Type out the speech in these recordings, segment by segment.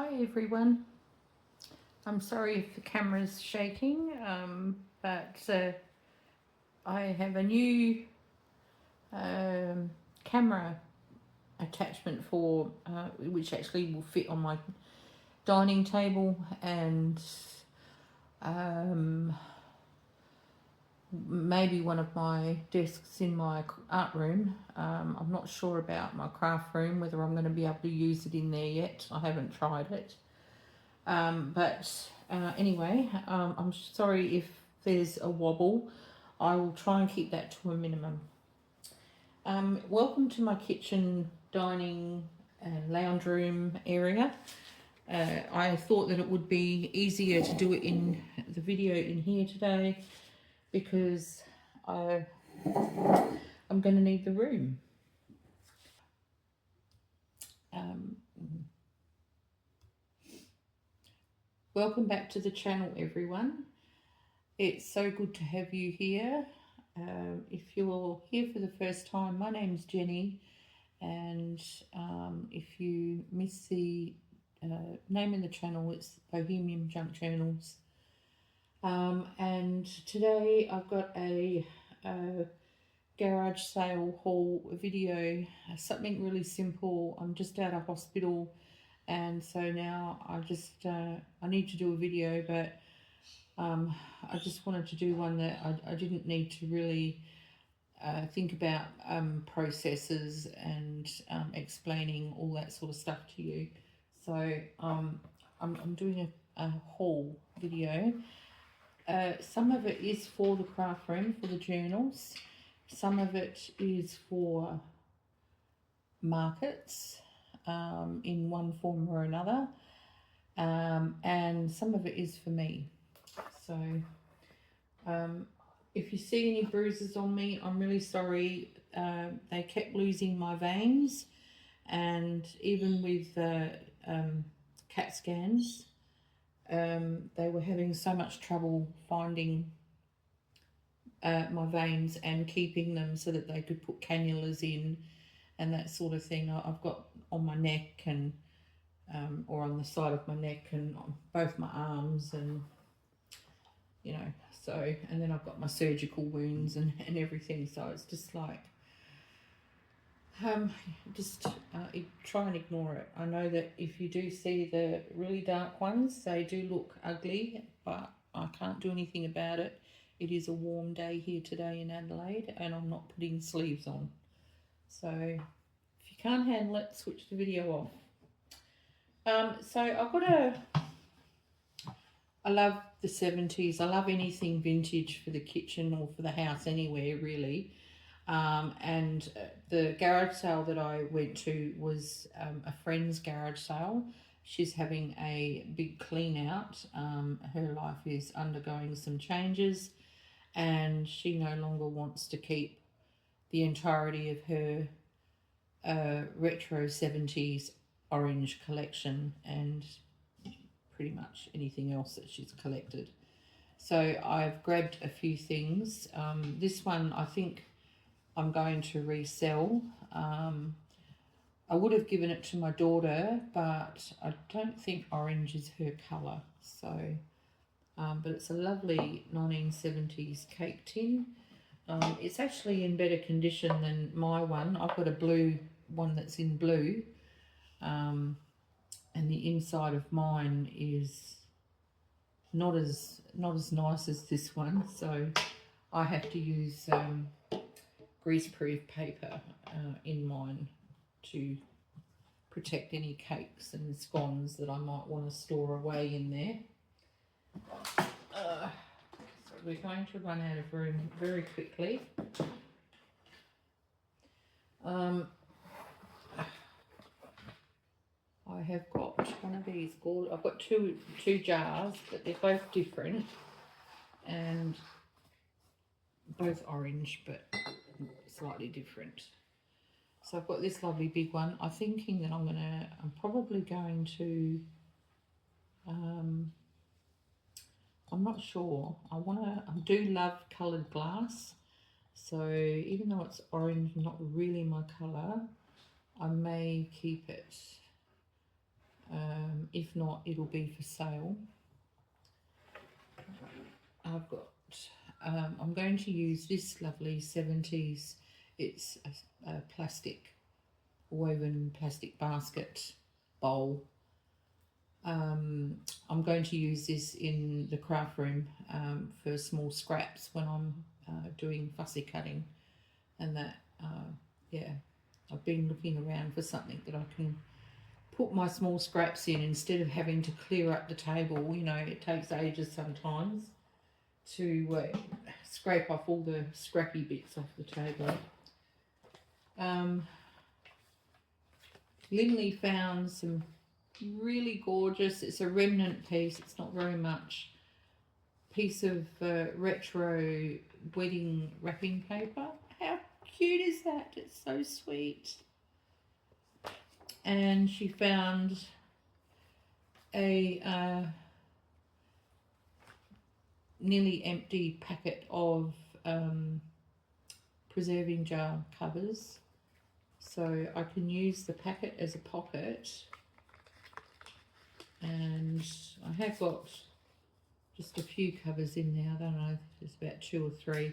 Hi everyone. I'm sorry if the camera's shaking, but I have a new camera attachment for which actually will fit on my dining table and um, maybe one of my desks in my art room. I'm not sure about my craft room, whether I'm going to be able to use it in there yet. I haven't tried it. Anyway, I'm sorry if there's a wobble. I will try and keep that to a minimum. Welcome to my kitchen, dining and lounge room area. I thought that it would be easier to do it in the video in here today because I'm going to need the room. Welcome back to the channel, everyone. It's so good to have you here. If you're here for the first time, my name's Jenny, and if you miss the name of the channel, it's Bohemian Junk Journals. And today I've got a garage sale haul video, something really simple. I'm just out of hospital, and so now I need to do a video, but I just wanted to do one that I didn't need to really think about processes and explaining all that sort of stuff to you. So I'm doing a haul video. Some of it is for the craft room, for the journals. Some of it is for markets in one form or another. And some of it is for me. So if you see any bruises on me, I'm really sorry. They kept losing my veins, and even with CAT scans, they were having so much trouble finding my veins and keeping them so that they could put cannulas in and that sort of thing. I've got on my neck and or on the side of my neck and on both my arms, and you know, so, and then I've got my surgical wounds and everything, so it's just like try and ignore it. I know that if you do see the really dark ones, they do look ugly, but I can't do anything about it. It is a warm day here today in Adelaide, and I'm not putting sleeves on, so if you can't handle it, switch the video off. So I've got I love the 70s. I love anything vintage for the kitchen or for the house anywhere, really. And the garage sale that I went to was a friend's garage sale. She's having a big clean out. Her life is undergoing some changes, and she no longer wants to keep the entirety of her retro 70s orange collection and pretty much anything else that she's collected. So I've grabbed a few things. This one I think I'm going to resell. I would have given it to my daughter, but I don't think orange is her colour. So, but it's a lovely 1970s cake tin. It's actually in better condition than my one. I've got a blue one that's in blue. And the inside of mine is not as nice as this one, so I have to use greaseproof paper in mine to protect any cakes and scones that I might want to store away in there. So we're going to run out of room very quickly. I have got one of these I've got two jars, but they're both different and both orange but slightly different. So I've got this lovely big one. I'm thinking that I'm probably going to I'm not sure. I do love coloured glass, so even though it's orange, not really my colour, I may keep it If not, it'll be for sale. I've got, I'm going to use this lovely 70s, it's a plastic, woven plastic basket bowl. I'm going to use this in the craft room for small scraps when I'm doing fussy cutting and that. Yeah, I've been looking around for something that I can put my small scraps in instead of having to clear up the table. You know, it takes ages sometimes to scrape off all the scrappy bits off the table. Linley found some really gorgeous, it's a remnant piece, it's not very much, piece of retro wedding wrapping paper. How cute is that? It's so sweet. And she found a nearly empty packet of preserving jar covers, so I can use the packet as a pocket. And I have got just a few covers in there. I don't know, there's about 2 or 3,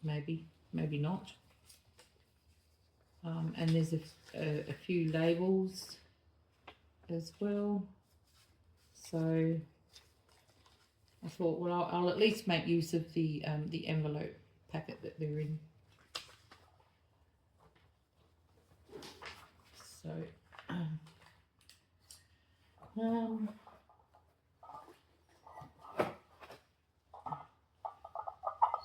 maybe not. And there's a few labels as well. So I thought, well, I'll at least make use of the envelope packet that they're in. So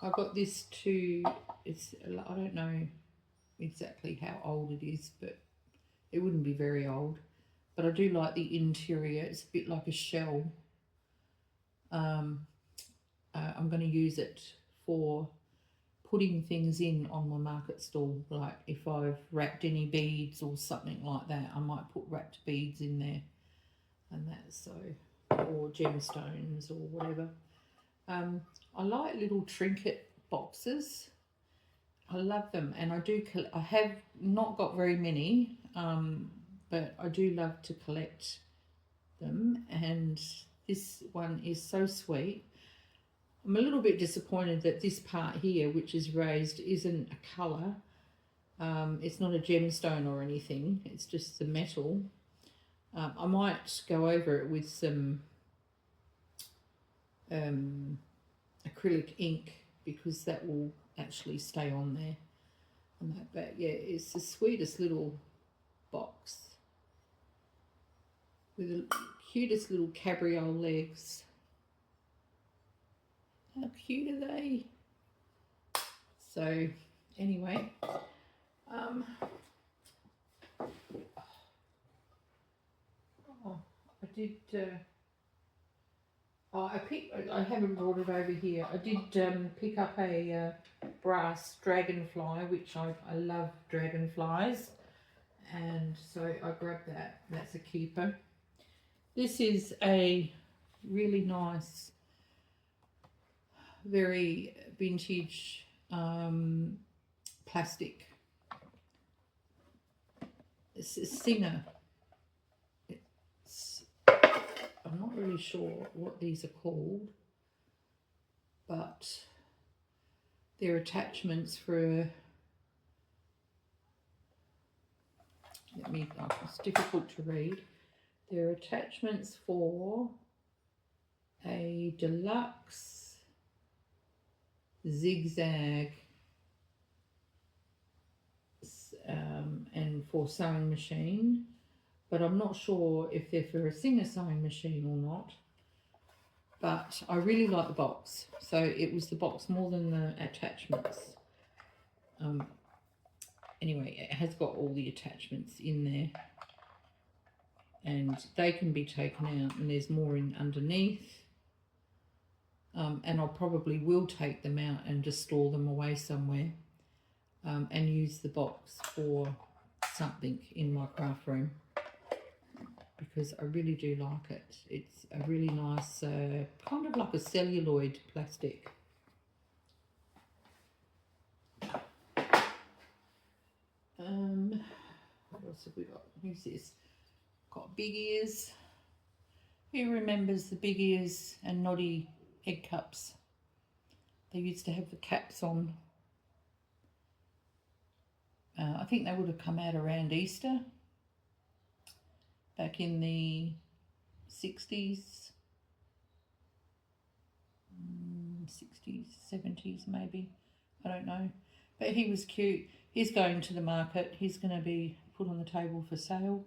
I got this too. It's, I don't know exactly how old it is, but it wouldn't be very old. But I do like the interior. It's a bit like a shell. I'm going to use it for putting things in on my market stall, like if I've wrapped any beads or something like that, I might put wrapped beads in there and that, so, or gemstones or whatever. I like little trinket boxes. I love them, and I have not got very many, but I do love to collect them, and this one is so sweet. I'm a little bit disappointed that this part here, which is raised, isn't a colour. It's not a gemstone or anything, it's just the metal. I might go over it with some acrylic ink, because that will actually stay on there. And that, but yeah, it's the sweetest little box with the cutest little cabriole legs. How cute are they? So anyway, I haven't brought it over here. I did pick up a brass dragonfly, which I love dragonflies, and so I grabbed that. That's a keeper. This is a really nice, very vintage plastic. It's a Singer. I'm not really sure what these are called, but they're attachments for it's difficult to read. They're attachments for a deluxe zigzag and for sewing machine, but I'm not sure if they're for a Singer sewing machine or not. But I really like the box, so it was the box more than the attachments. Anyway, it has got all the attachments in there, and they can be taken out, and there's more in underneath. And I probably will take them out and just store them away somewhere, and use the box for something in my craft room, because I really do like it. It's a really nice, kind of like a celluloid plastic. What else have we got? Who's this? Got got big ears. Who remembers the big ears and Noddy egg cups? They used to have the caps on. I think they would have come out around Easter, back in the 60s, 60s, 70s maybe, I don't know. But he was cute. He's going to the market. He's going to be put on the table for sale.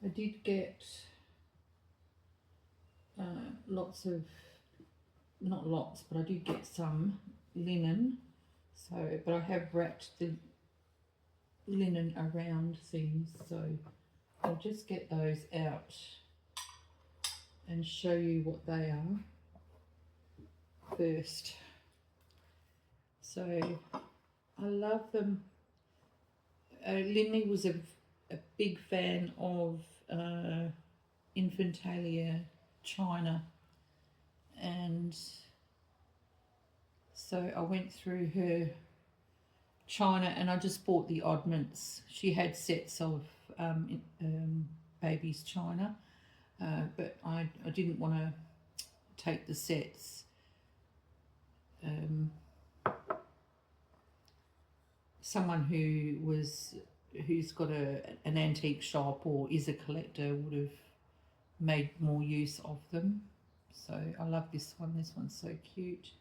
I did get lots of, not lots, but I did get some linen. So, but I have wrapped the linen around things, so I'll just get those out and show you what they are first. So I love them. Linley was a big fan of Infantalia China, and so I went through her China and I just bought the oddments. She had sets of babies China, but I didn't want to take the sets. Someone who's got an antique shop or is a collector would have made more use of them. So I love this one. This one's so cute.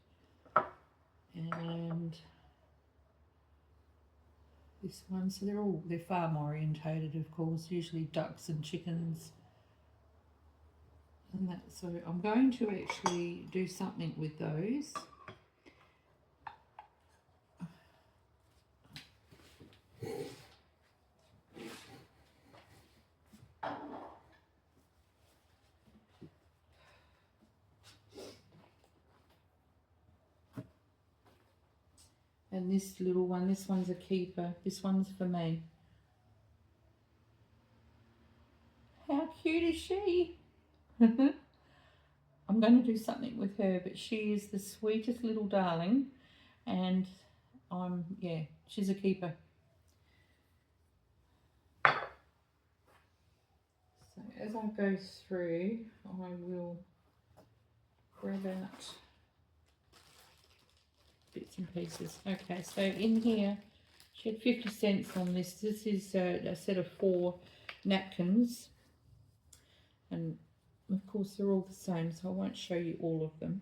And this one, so they're farm orientated, of course, usually ducks and chickens and that. So I'm going to actually do something with those. And this little one, this one's a keeper. This one's for me. How cute is she? I'm going to do something with her, but she is the sweetest little darling. And yeah, she's a keeper. So as I go through, I will grab out bits and pieces. Okay, so in here she had 50 cents on this. This is a set of 4 napkins, and of course they're all the same, so I won't show you all of them,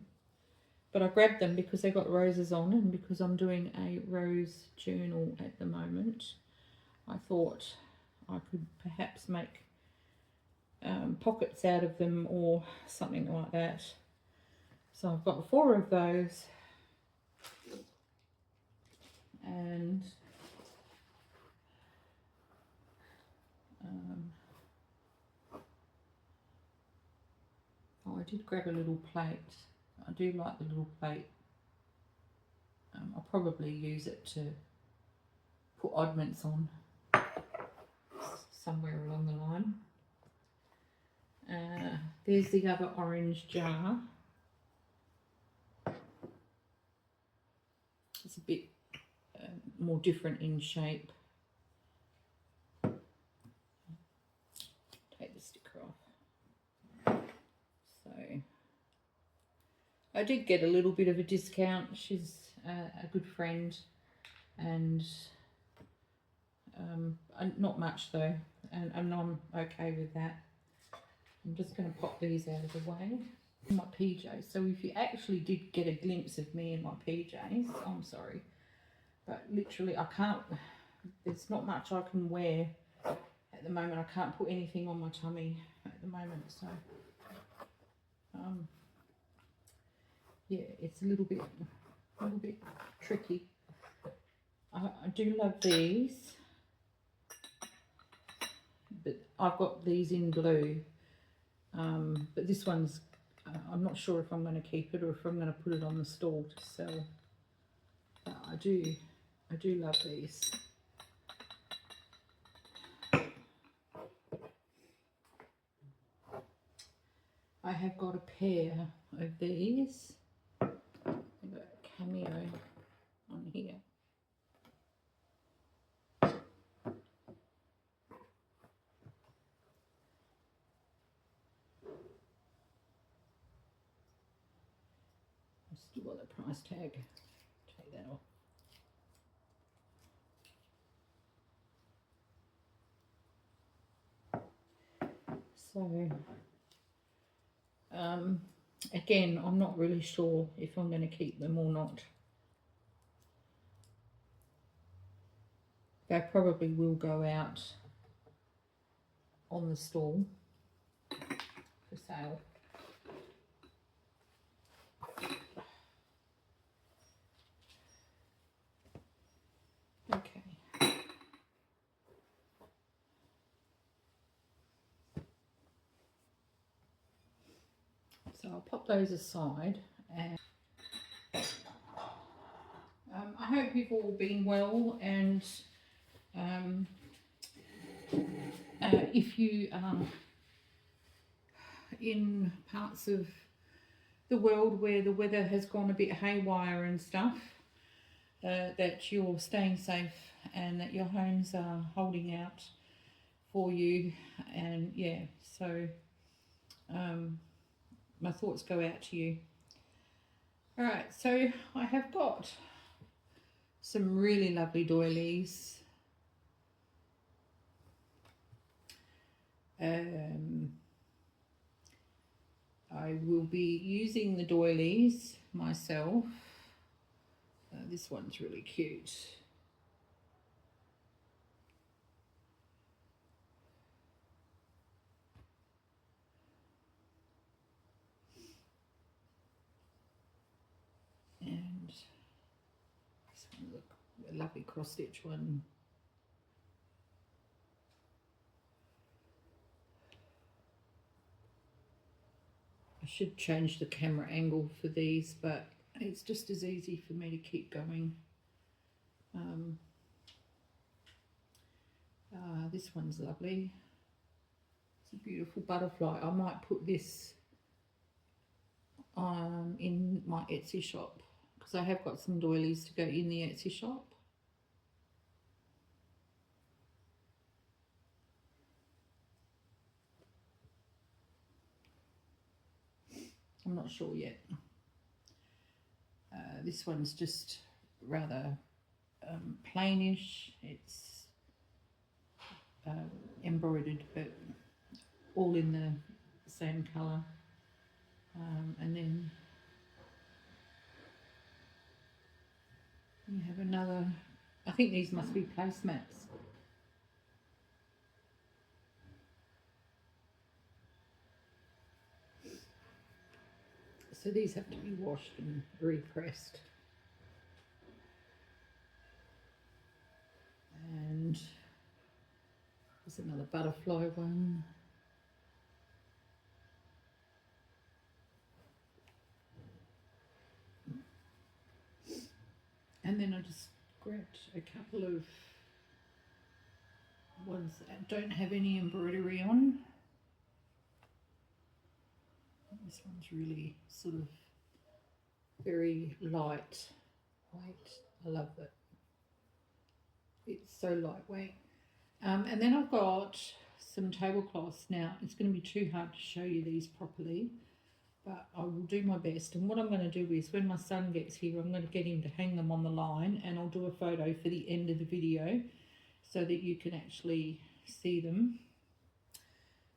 but I grabbed them because they got roses on, and because I'm doing a rose journal at the moment, I thought I could perhaps make pockets out of them or something like that. So I've got 4 of those. And oh, I did grab a little plate. I do like the little plate. I'll probably use it to put oddments on somewhere along the line. There's the other orange jar. It's a bit more different in shape. Take the sticker off. So I did get a little bit of a discount. She's a good friend, and not much though, and I'm okay with that. I'm just going to pop these out of the way. My PJs. So if you actually did get a glimpse of me in my PJs, I'm sorry, but literally I can't, there's not much I can wear at the moment. I can't put anything on my tummy at the moment, so yeah, it's a little bit tricky. I do love these, but I've got these in blue, but this one's I'm not sure if I'm going to keep it or if I'm going to put it on the stall to sell. But I do love these. I have got a pair of these. I've got a cameo on here. You want the price tag? Take that off. So, again, I'm not really sure if I'm going to keep them or not. They probably will go out on the stall for sale. Okay. So I'll pop those aside, and I hope you've all been well, and if you are in parts of the world where the weather has gone a bit haywire and stuff, that you're staying safe and that your homes are holding out for you. And yeah, so my thoughts go out to you. All right, so I have got some really lovely doilies. I will be using the doilies myself. This one's really cute. And this one, look, a lovely cross stitch one. I should change the camera angle for these, but it's just as easy for me to keep going. This one's lovely. It's a beautiful butterfly. I might put this in my Etsy shop, because I have got some doilies to go in the Etsy shop. I'm not sure yet. This one's just rather plainish. It's embroidered, but all in the same colour. And then you have another, I think these must be placemats. So these have to be washed and repressed. And there's another butterfly one. And then I just grabbed a couple of ones that don't have any embroidery on. This one's really sort of very light weight. I love it. It's so lightweight. And then I've got some tablecloths. Now, it's going to be too hard to show you these properly, but I will do my best. And what I'm going to do is, when my son gets here, I'm going to get him to hang them on the line, and I'll do a photo for the end of the video so that you can actually see them.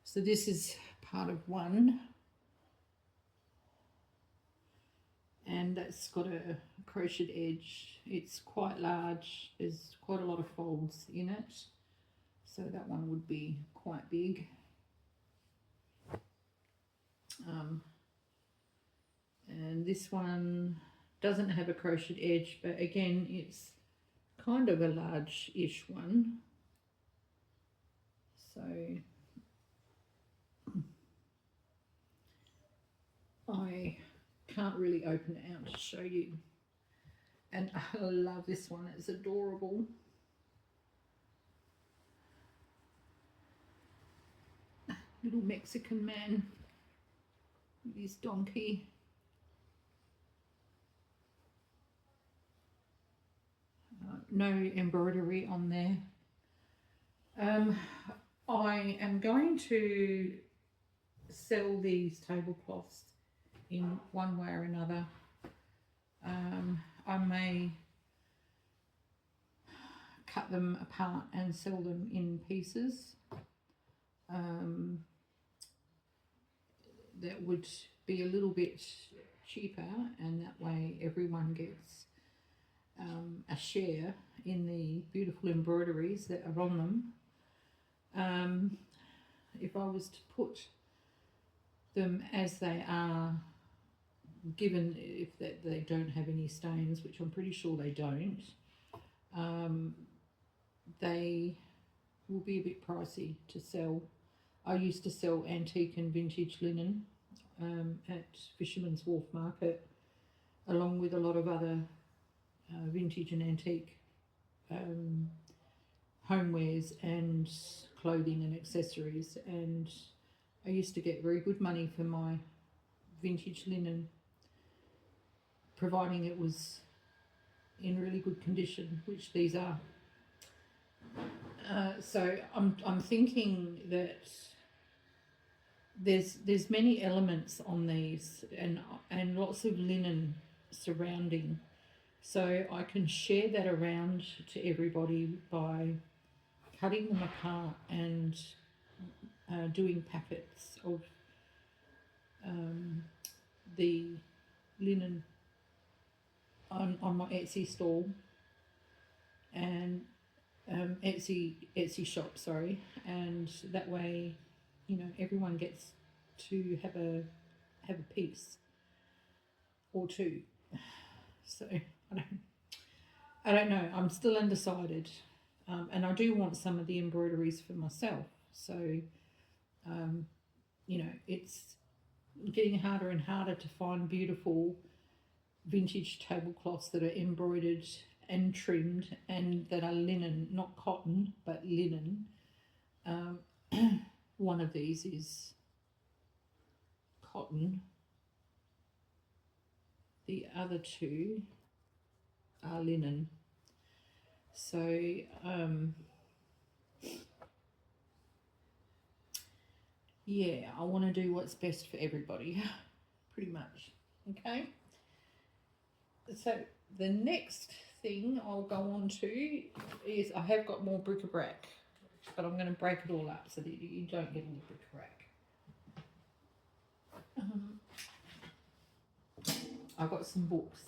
So this is part of one, and that's got a crocheted edge. It's quite large. There's quite a lot of folds in it, so that one would be quite big. And this one doesn't have a crocheted edge, but again, it's kind of a large-ish one. So I can't really open it out to show you. And I love this one. It's adorable. Little Mexican man with his donkey. No embroidery on there. I am going to sell these tablecloths in one way or another. I may cut them apart and sell them in pieces. That would be a little bit cheaper, and that way everyone gets a share in the beautiful embroideries that are on them. If I was to put them as they are, given if that they don't have any stains, which I'm pretty sure they don't, they will be a bit pricey to sell. I used to sell antique and vintage linen at Fisherman's Wharf Market, along with a lot of other vintage and antique homewares and clothing and accessories, and I used to get very good money for my vintage linen, providing it was in really good condition, which these are. So I'm thinking that there's many elements on these, and lots of linen surrounding, so I can share that around to everybody by cutting them apart and doing packets of the linen on my Etsy stall and Etsy shop, sorry, and that way, you know, everyone gets to have a piece or two. So I don't know. I'm still undecided, and I do want some of the embroideries for myself. So you know, it's getting harder and harder to find beautiful vintage tablecloths that are embroidered and trimmed and that are linen, not cotton but linen. One of these is cotton, the other two are linen. So yeah, I want to do what's best for everybody pretty much. Okay, so the next thing I'll go on to is I have got more bric-a-brac, but I'm going to break it all up so that you don't get any bric-a-brac. I've got some books.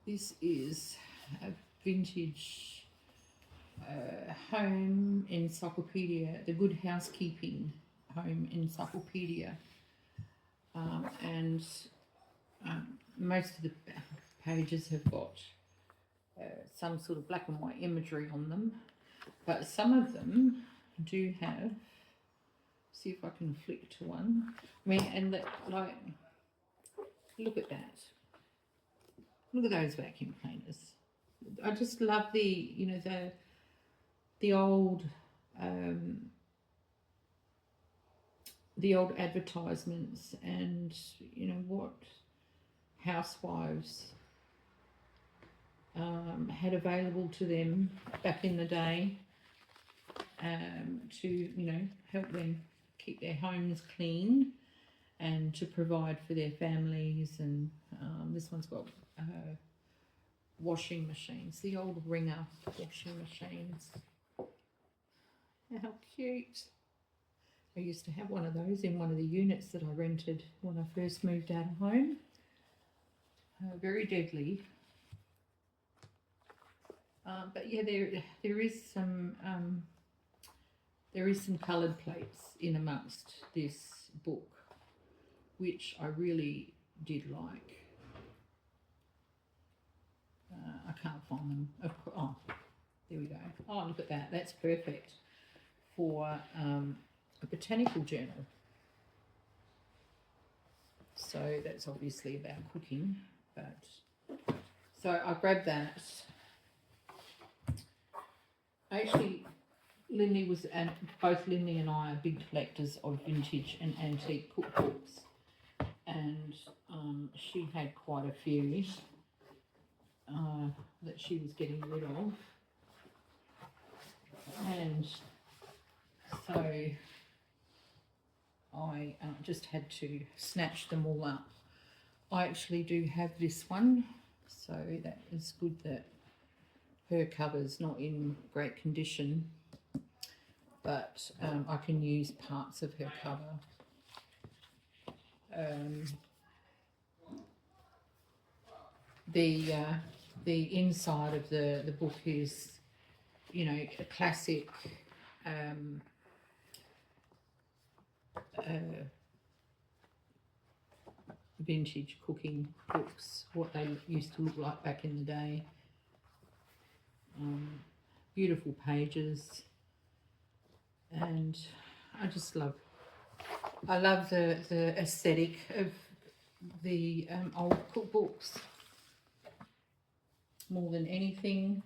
This is a vintage home encyclopedia, the Good Housekeeping Home Encyclopedia, and most of the pages have got some sort of black and white imagery on them, but some of them do have, see if I can flick to one, I mean, and like, look at that, look at those vacuum cleaners. I just love the, you know, the old advertisements, and you know what housewives had available to them back in the day, to, you know, help them keep their homes clean and to provide for their families. And this one's got washing machines, the old Ringer washing machines. How cute. I used to have one of those in one of the units that I rented when I first moved out of home. Very deadly. But yeah, there is some coloured plates in amongst this book, which I really did like. I can't find them. Oh, there we go. Oh, look at that. That's perfect for a botanical journal. So that's obviously about cooking, but so I grabbed that. Actually, Lindy was, and both Lindy and I are big collectors of vintage and antique cookbooks, and she had quite a few that she was getting rid of, and so I just had to snatch them all up. I actually do have this one, so that is good that her cover's not in great condition, but I can use parts of her cover. The inside of the book is, you know, a classic vintage cooking books, what they used to look like back in the day. Beautiful pages, and I just love the aesthetic of the old cookbooks more than anything.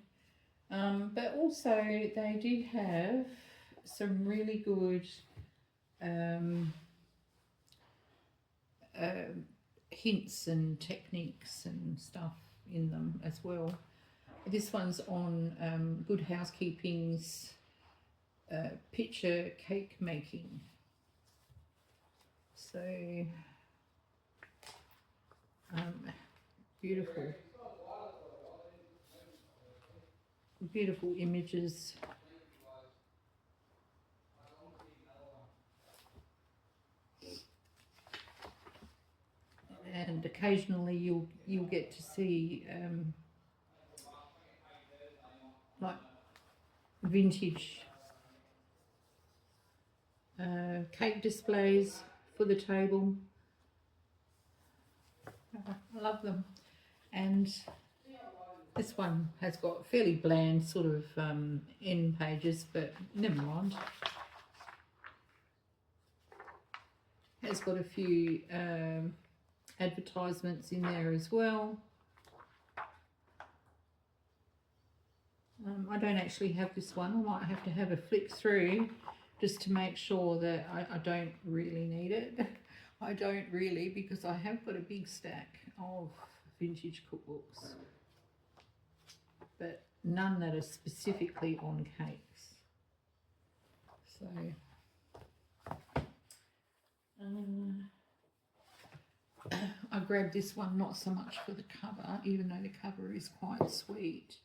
But also they did have some really good hints and techniques and stuff in them as well. This one's on Good Housekeeping's picture cake making. So beautiful, beautiful images. And occasionally you'll get to see like vintage cake displays for the table. I love them. And this one has got fairly bland sort of end pages, but never mind. Has got a few advertisements in there as well. I don't actually have this one. I might have to have a flick through just to make sure that I don't really need it. I don't really, because I have got a big stack of vintage cookbooks, but none that are specifically on cakes. So I grabbed this one not so much for the cover, even though the cover is quite sweet.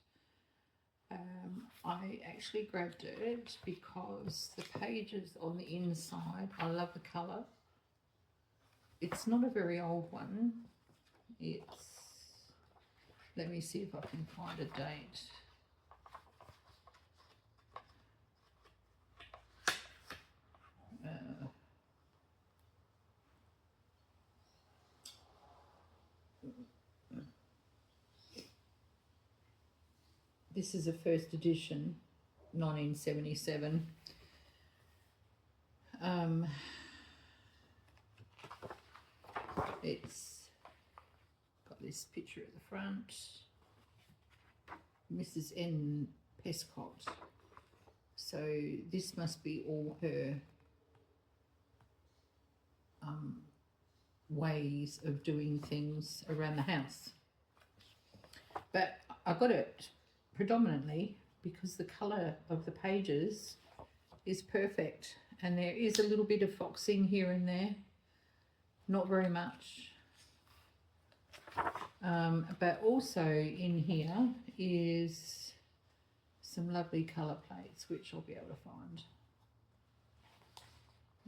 I actually grabbed it because the pages on the inside, I love the colour. It's not a very old one. It's, let me see if I can find a date. This is a first edition, 1977. It's got this picture at the front, Mrs. N. Pescott. So this must be all her ways of doing things around the house. But I got it predominantly because the colour of the pages is perfect, and there is a little bit of foxing here and there, not very much, but also in here is some lovely colour plates which I'll be able to find.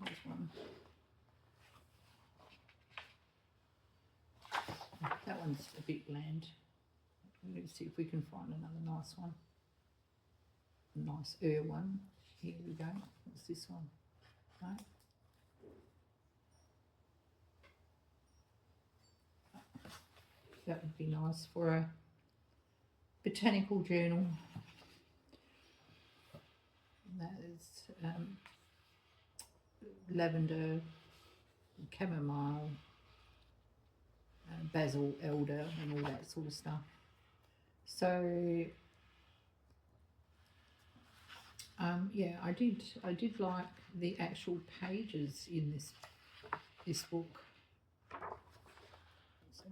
There's one. That one's a bit bland. Let's see if we can find another nice one. A nice one. Here we go. What's this one? No. That would be nice for a botanical journal. That is lavender, chamomile, basil, elder, and all that sort of stuff. So yeah, I did like the actual pages in this book. So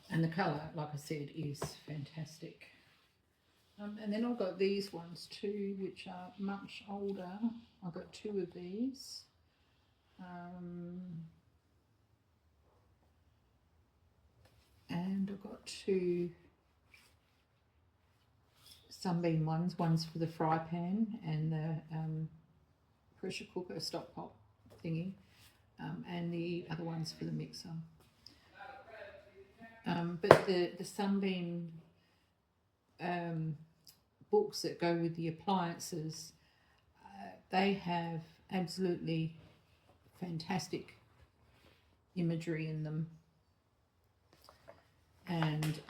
and the colour, like I said, is fantastic. And then I've got these ones too, which are much older. I've got 2 of these. And I've got 2 sunbeam ones. One's for the fry pan and the pressure cooker stock pot thingy, and the other one's for the mixer. But the sunbeam books that go with the appliances, they have absolutely fantastic imagery in them, and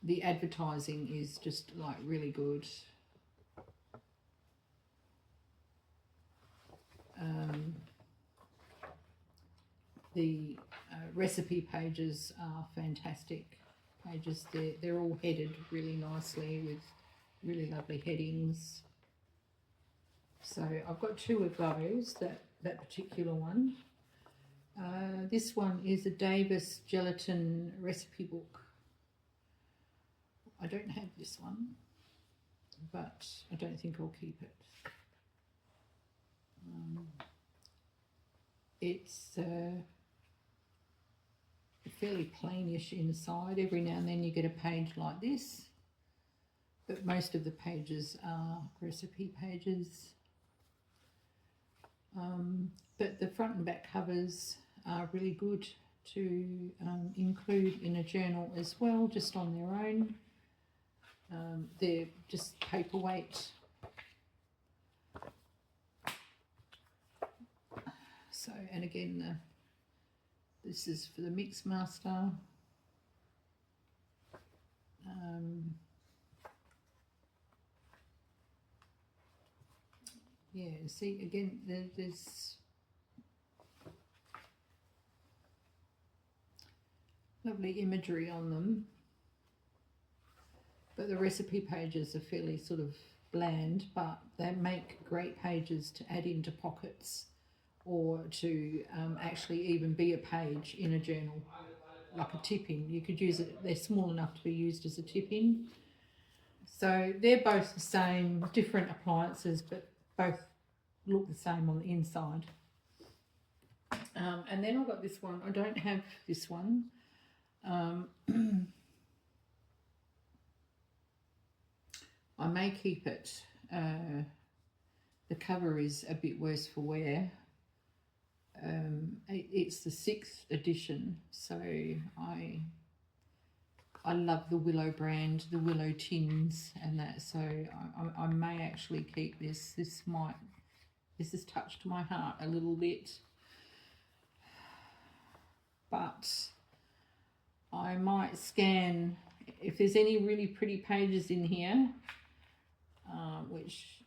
the advertising is just like really good. The recipe pages are fantastic pages. They're all headed really nicely with really lovely headings. So I've got 2 of those, that particular one. This one is a Davis gelatin recipe book. I don't have this one, but I don't think I'll keep it. It's fairly plainish inside. Every now and then you get a page like this, but most of the pages are recipe pages. But the front and back covers are really good to include in a journal as well, just on their own. They're just paperweight. So, and again, this is for the Mix Master. Yeah, see, again, there's lovely imagery on them, but the recipe pages are fairly sort of bland, but they make great pages to add into pockets, or to actually even be a page in a journal, like a tip-in. You could use it, they're small enough to be used as a tip-in. So they're both the same, different appliances, but both look the same on the inside. And then I've got this one. I don't have this one. I may keep it. The cover is a bit worse for wear. It's the 6th edition, so I love the Willow brand, the Willow tins and that, so I may actually keep this. This has touched my heart a little bit, but I might scan if there's any really pretty pages in here, which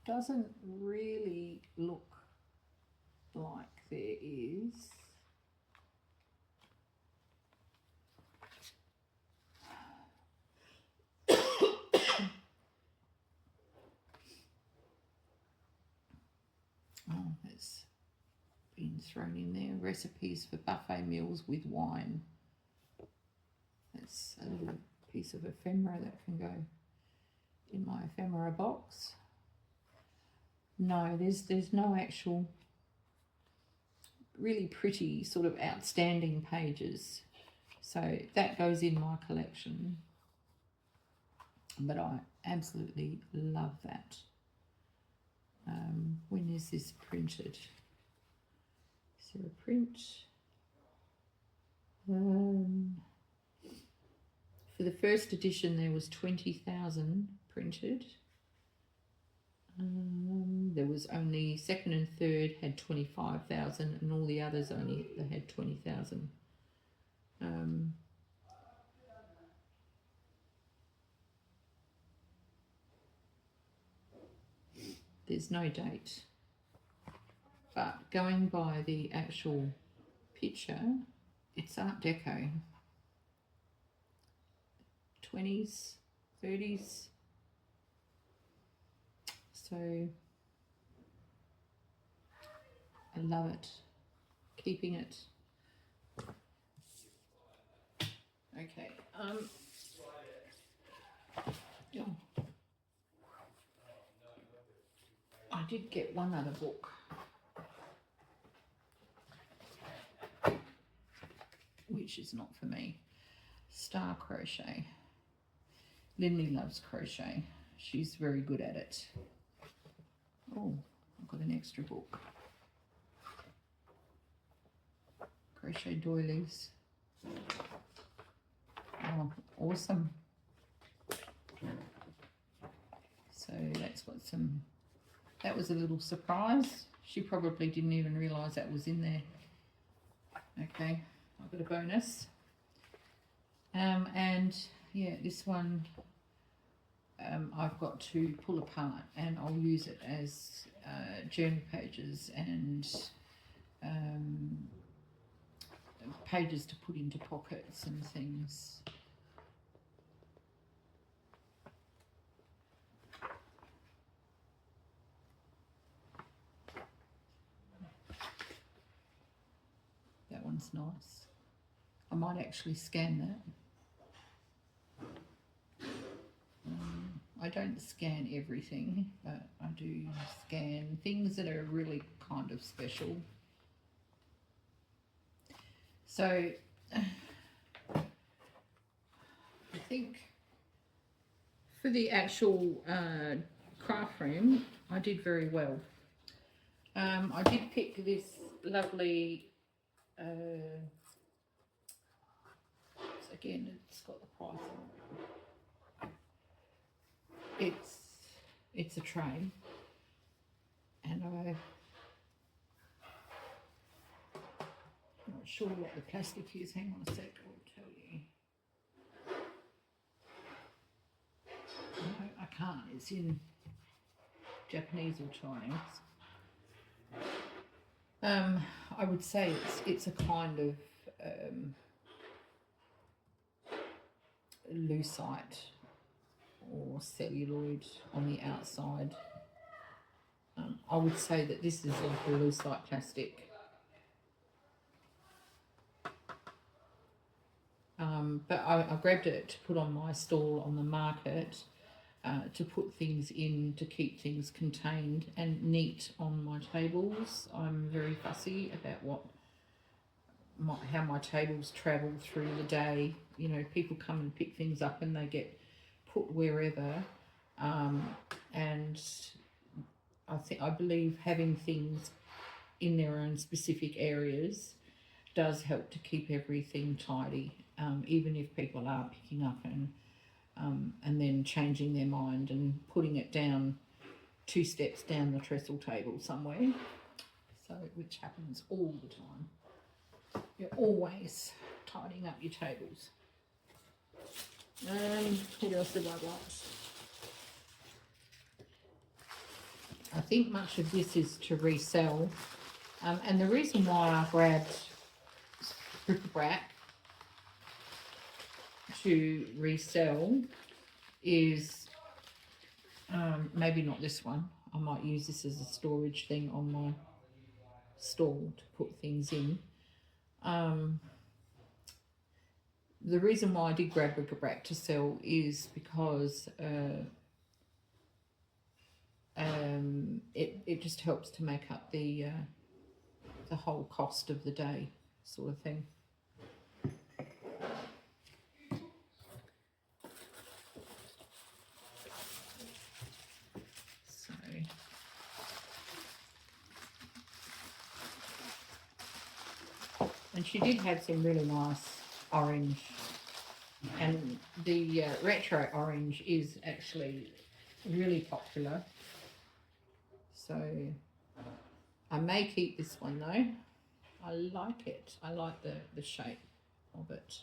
doesn't really look like there is. Oh, that's been thrown in there. Recipes for buffet meals with wine. That's a little piece of ephemera that can go in my ephemera box. No, there's no actual really pretty sort of outstanding pages, so that goes in my collection, but I absolutely love that. When is this printed? Is there a print? For the first edition there was 20,000 printed. There was only second and third had 25,000, and all the others only had 20,000. There's no date, but going by the actual picture, it's Art Deco, 20s, 30s. So I love it, keeping it. Okay. Yeah. I did get one other book. Which is not for me. Star Crochet. Lindley loves crochet. She's very good at it. Oh, I've got an extra book. Crochet doilies. Oh, awesome. So that's got some, that was a little surprise. She probably didn't even realise that was in there. Okay, I've got a bonus. And yeah, this one I've got to pull apart and I'll use it as journal pages and pages to put into pockets and things. That one's nice. I might actually scan that. I don't scan everything, but I do scan things that are really kind of special. So I think for the actual craft room, I did very well. I did pick this lovely, again, it's got the price on it. It's a tray, and I'm not sure what the plastic is. Hang on a sec, I'll tell you. No, I can't. It's in Japanese or Chinese. I would say it's a kind of lucite or celluloid on the outside. I would say that this is like a lucite plastic. But I grabbed it to put on my stall on the market to put things in, to keep things contained and neat on my tables. I'm very fussy about how my tables travel through the day. You know, people come and pick things up and they get put wherever, and I believe having things in their own specific areas does help to keep everything tidy, even if people are picking up and then changing their mind and putting it down 2 steps down the trestle table somewhere, so which happens all the time. You're always tidying up your tables. What else did I write? I think much of this is to resell, and the reason why I grabbed bric-a-brac to resell is maybe not this one. I might use this as a storage thing on my stall to put things in. The reason why I did grab bric-a-brac to sell is because it just helps to make up the whole cost of the day, sort of thing. So and she did have some really nice orange, and the retro orange is actually really popular, so I may keep this one though. I like it. I like the shape of it.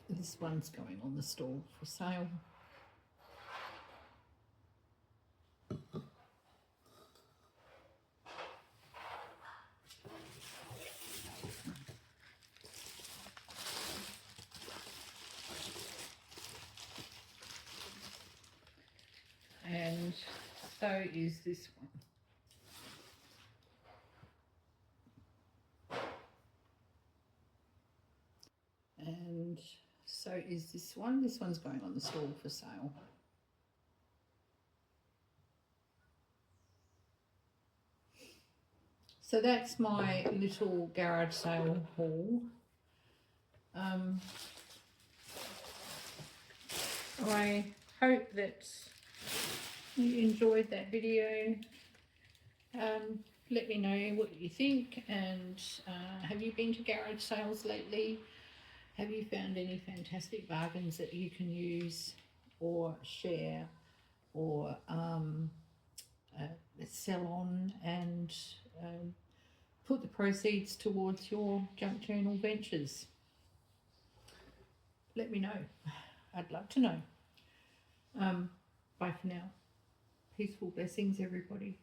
This one's going on the stall for sale. so is this one. And so is this one. This one's going on the stall for sale. So that's my little garage sale haul. I hope that you enjoyed that video. Let me know what you think, and have you been to garage sales lately? Have you found any fantastic bargains that you can use or share or sell on and put the proceeds towards your junk journal ventures? Let me know. I'd love to know. Bye for now. Peaceful blessings, everybody.